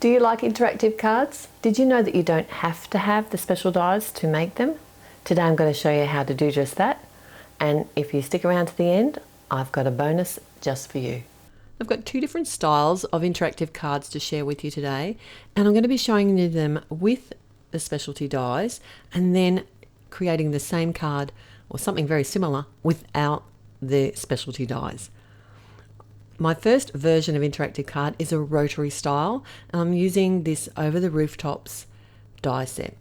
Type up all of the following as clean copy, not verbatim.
Do you like interactive cards? Did you know that you don't have to have the special dies to make them? Today I'm going to show you how to do just that. And if you stick around to the end, I've got a bonus just for you. I've got two different styles of interactive cards to share with you today, and I'm going to be showing you them with the specialty dies and then creating the same card or something very similar without the specialty dies. My first version of interactive card is a rotary style, and I'm using this Over the Rooftops die set.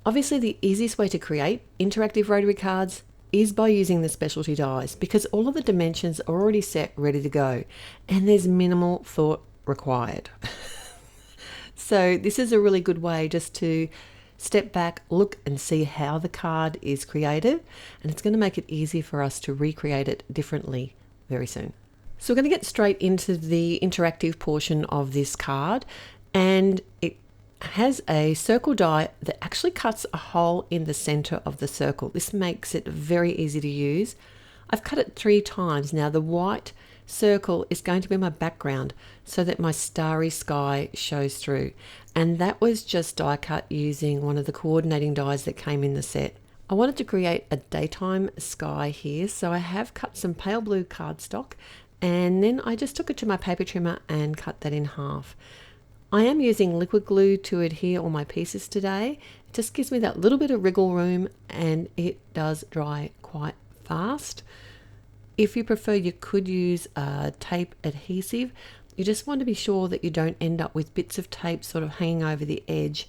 Obviously the easiest way to create interactive rotary cards is by using the specialty dies because all of the dimensions are already set, ready to go, and there's minimal thought required. So this is a really good way just to step back, look and see how the card is created, and it's going to make it easy for us to recreate it differently very soon. So we're going to get straight into the interactive portion of this card, and it has a circle die that actually cuts a hole in the center of the circle. This makes it very easy to use. I've cut it 3 times. Now the white circle is going to be my background so that my starry sky shows through, and that was just die cut using one of the coordinating dies that came in the set. I wanted to create a daytime sky here, so I have cut some pale blue cardstock, and then I just took it to my paper trimmer and cut that in half. I am using liquid glue to adhere all my pieces today. It just gives me that little bit of wriggle room, and it does dry quite fast. If you prefer, you could use tape adhesive. You just want to be sure that you don't end up with bits of tape sort of hanging over the edge,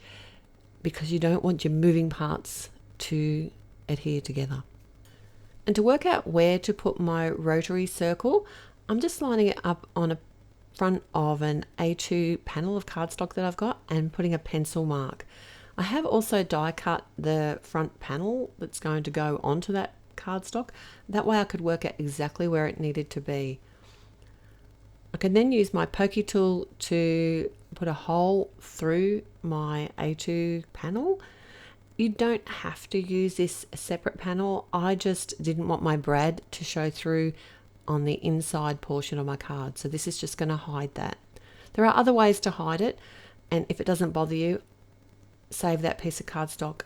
because you don't want your moving parts to adhere together. And to work out where to put my rotary circle, I'm just lining it up on a front of an A2 panel of cardstock that I've got and putting a pencil mark. I have also die cut the front panel that's going to go onto that cardstock. That way I could work out exactly where it needed to be. I can then use my pokey tool to put a hole through my A2 panel. You don't have to use this separate panel. I just didn't want my brad to show through on the inside portion of my card, so this is just going to hide that. There are other ways to hide it, and if it doesn't bother you, save that piece of cardstock.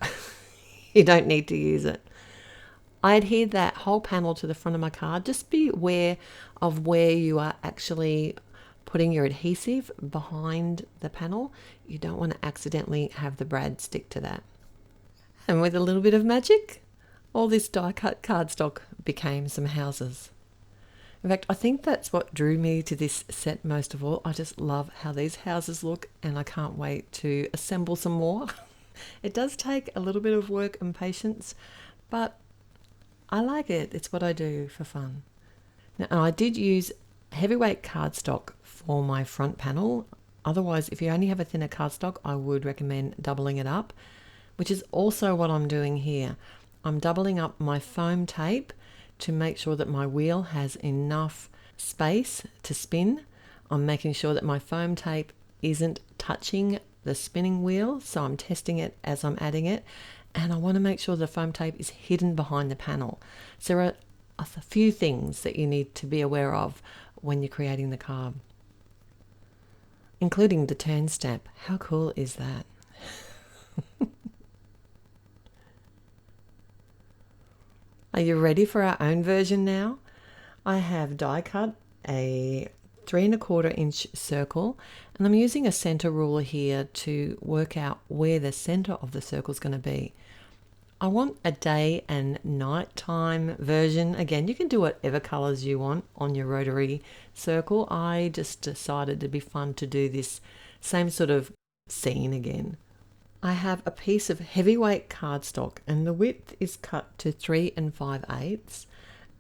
You don't need to use it. I adhered that whole panel to the front of my card. Just be aware of where you are actually putting your adhesive behind the panel. You don't want to accidentally have the brad stick to that. And with a little bit of magic, all this die cut cardstock became some houses. In fact, I think that's what drew me to this set most of all. I just love how these houses look, and I can't wait to assemble some more. It does take a little bit of work and patience, but I like it. It's what I do for fun. Now, I did use heavyweight cardstock for my front panel. Otherwise, if you only have a thinner cardstock, I would recommend doubling it up, which is also what I'm doing here. I'm doubling up my foam tape to make sure that my wheel has enough space to spin. I'm making sure that my foam tape isn't touching the spinning wheel, so I'm testing it as I'm adding it, and I want to make sure the foam tape is hidden behind the panel. So there are a few things that you need to be aware of when you're creating the card, including the turn stamp. How cool is that? Are you ready for our own version now? I have die cut a 3 1/4 inch circle, and I'm using a center ruler here to work out where the center of the circle is going to be. I want a day and nighttime version. Again, you can do whatever colors you want on your rotary circle. I just decided it'd be fun to do this same sort of scene again. I have a piece of heavyweight cardstock, and the width is cut to 3 5/8,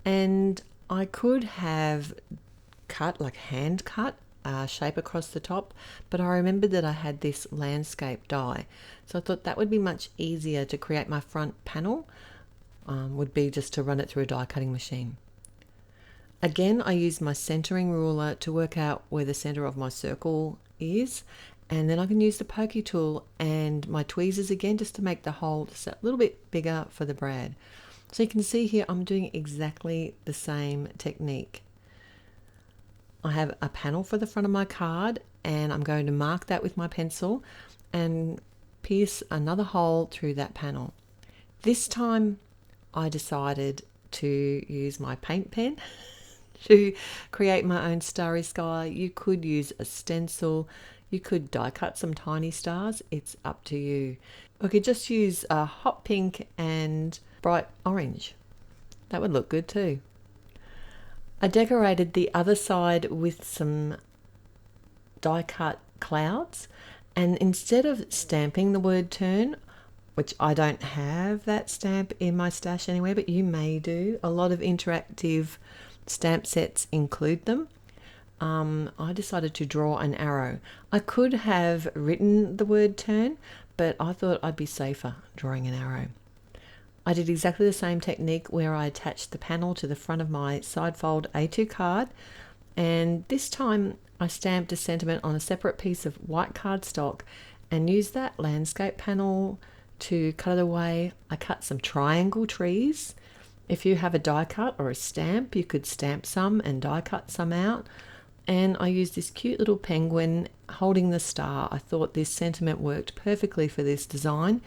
and I could have cut, like hand cut, shape across the top, but I remembered that I had this landscape die, so I thought that would be much easier to create my front panel, would be just to run it through a die cutting machine. Again, I used my centering ruler to work out where the center of my circle is, and then I can use the pokey tool and my tweezers again just to make the hole just a little bit bigger for the brad. So you can see here I'm doing exactly the same technique. I have a panel for the front of my card, and I'm going to mark that with my pencil and pierce another hole through that panel. This time I decided to use my paint pen to create my own starry sky. You could use a stencil, you could die cut some tiny stars, it's up to you. I could just use a hot pink and bright orange. That would look good too. I decorated the other side with some die cut clouds, and instead of stamping the word turn, which I don't have that stamp in my stash anywhere, but you may do. A lot of interactive stamp sets include them. I decided to draw an arrow. I could have written the word turn, but I thought I'd be safer drawing an arrow. I did exactly the same technique where I attached the panel to the front of my side fold A2 card, and this time I stamped a sentiment on a separate piece of white cardstock and used that landscape panel to cut it away. I cut some triangle trees. If you have a die cut or a stamp, you could stamp some and die cut some out. And I used this cute little penguin holding the star. I thought this sentiment worked perfectly for this design.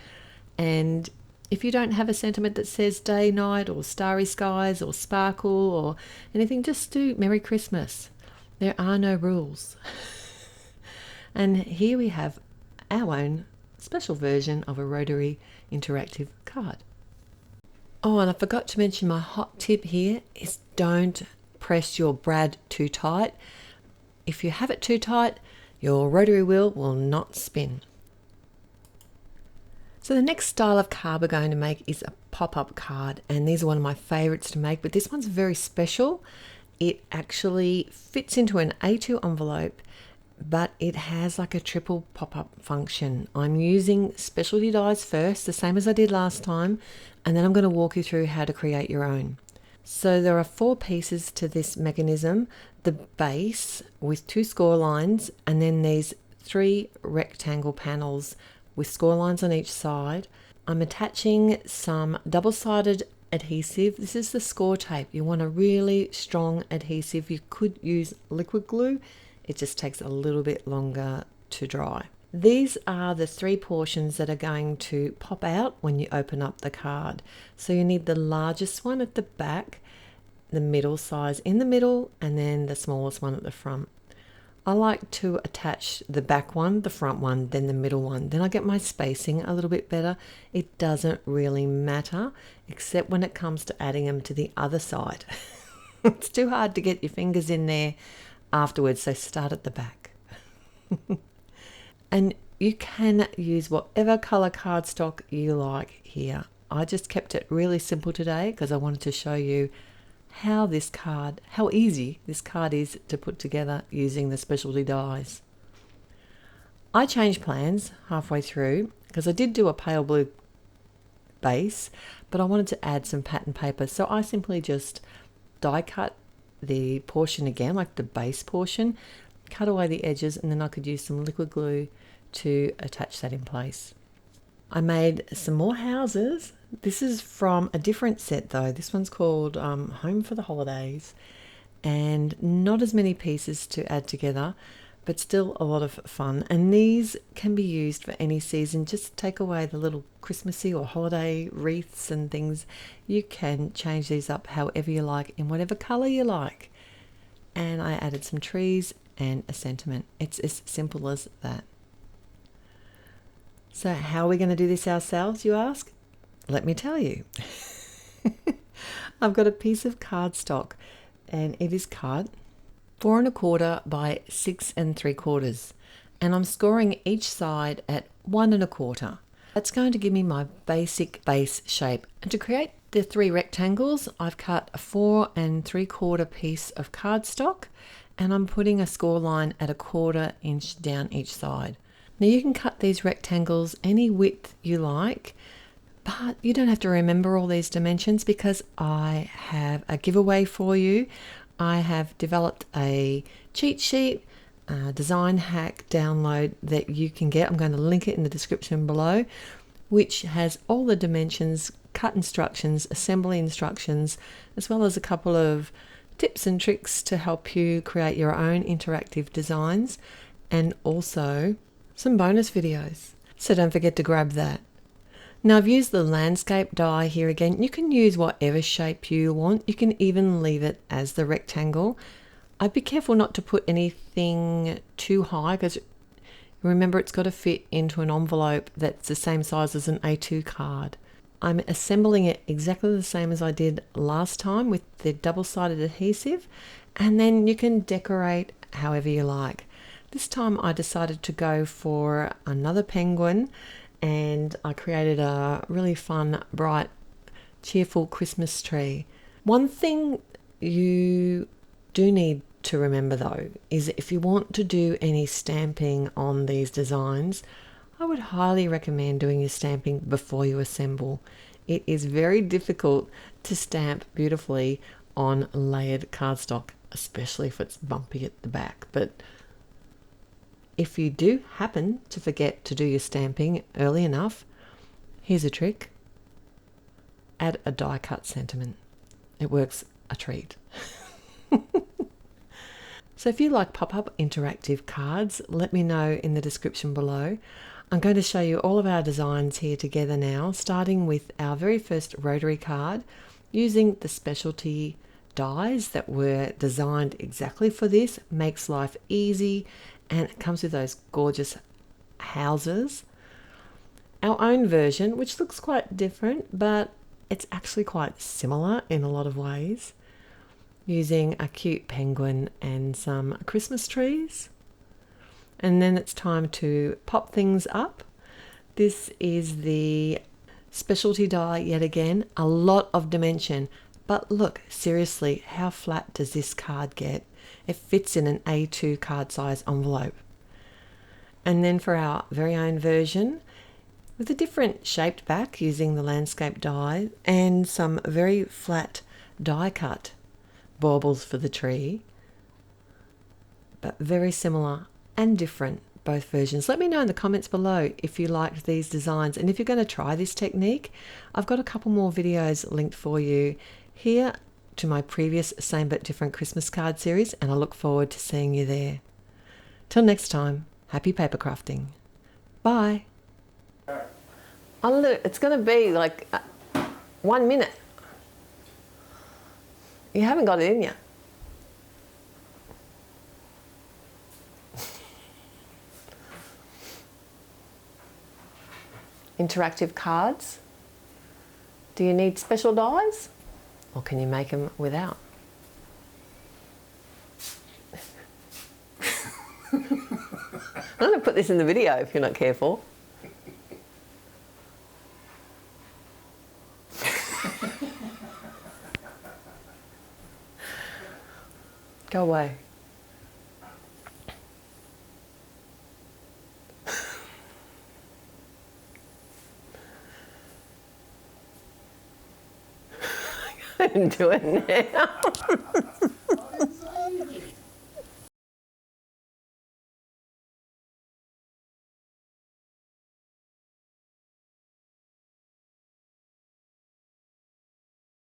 And if you don't have a sentiment that says day, night, or starry skies, or sparkle, or anything, just do Merry Christmas. There are no rules. And here we have our own special version of a Rotary interactive card. Oh, and I forgot to mention my hot tip here is don't press your brad too tight. If you have it too tight, your rotary wheel will not spin. So the next style of card we're going to make is a pop-up card, and these are one of my favorites to make, but this one's very special. It actually fits into an A2 envelope, but it has like a triple pop-up function. I'm using specialty dies first, the same as I did last time, and then I'm going to walk you through how to create your own. So there are 4 pieces to this mechanism: the base with 2 score lines, and then these 3 rectangle panels with score lines on each side. I'm attaching some double-sided adhesive. This is the score tape. You want a really strong adhesive. You could use liquid glue. It just takes a little bit longer to dry. These are the 3 portions that are going to pop out when you open up the card. So you need the largest one at the back, the middle size in the middle, and then the smallest one at the front. I like to attach the back one, the front one, then the middle one. Then I get my spacing a little bit better. It doesn't really matter, except when it comes to adding them to the other side. It's too hard to get your fingers in there afterwards, so start at the back. And you can use whatever color cardstock you like here. I just kept it really simple today because I wanted to show you how easy this card is to put together using the specialty dies. I changed plans halfway through because I did do a pale blue base, but I wanted to add some pattern paper, so I simply just die cut the portion again, like the base portion, cut away the edges, and then I could use some liquid glue to attach that in place. I made some more houses. This is from a different set though. This one's called Home for the Holidays, and not as many pieces to add together, but still a lot of fun. And these can be used for any season. Just take away the little Christmassy or holiday wreaths and things. You can change these up however you like, in whatever color you like. And I added some trees and a sentiment. It's as simple as that. So how are we going to do this ourselves, you ask? Let me tell you. I've got a piece of cardstock, and it is cut 4 1/4 by 6 3/4, and I'm scoring each side at 1 1/4. That's going to give me my basic base shape. And to create the 3 rectangles, I've cut a 4 3/4 piece of cardstock, and I'm putting a score line at 1/4 inch down each side. Now you can cut these rectangles any width you like, but you don't have to remember all these dimensions because I have a giveaway for you. I have developed a cheat sheet, a design hack download that you can get. I'm going to link it in the description below, which has all the dimensions, cut instructions, assembly instructions, as well as a couple of tips and tricks to help you create your own interactive designs. and also some bonus videos. So don't forget to grab that. Now I've used the landscape die here again. You can use whatever shape you want. You can even leave it as the rectangle. I'd be careful not to put anything too high because remember it's got to fit into an envelope that's the same size as an A2 card. I'm assembling it exactly the same as I did last time with the double-sided adhesive, and then you can decorate however you like. This time I decided to go for another penguin, and I created a really fun, bright, cheerful Christmas tree. One thing you do need to remember though is if you want to do any stamping on these designs, I would highly recommend doing your stamping before you assemble. It is very difficult to stamp beautifully on layered cardstock, especially if it's bumpy at the back. But if you do happen to forget to do your stamping early enough, here's a trick. Add a die cut sentiment. It works a treat. So if you like pop-up interactive cards, let me know in the description below. I'm going to show you all of our designs here together now, starting with our very first Rotary card using the specialty dies that were designed exactly for this. Makes life easy, and it comes with those gorgeous houses. Our own version, which looks quite different, but it's actually quite similar in a lot of ways, using a cute penguin and some Christmas trees. And then it's time to pop things up. This is the specialty die yet again, a lot of dimension. But look, seriously, how flat does this card get? It fits in an A2 card size envelope. And then for our very own version, with a different shaped back using the landscape die and some very flat die cut baubles for the tree, but very similar and different, both versions. Let me know in the comments below if you liked these designs, and if you're going to try this technique, I've got a couple more videos linked for you here to my previous Same But Different Christmas card series, and I look forward to seeing you there. Till next time, happy paper crafting. Bye. It's going to be like 1 minute. You haven't got it in yet. Interactive cards. Do you need special dies? Or can you make them without? I'm going to put this in the video if you're not careful. Go away. I can do it now.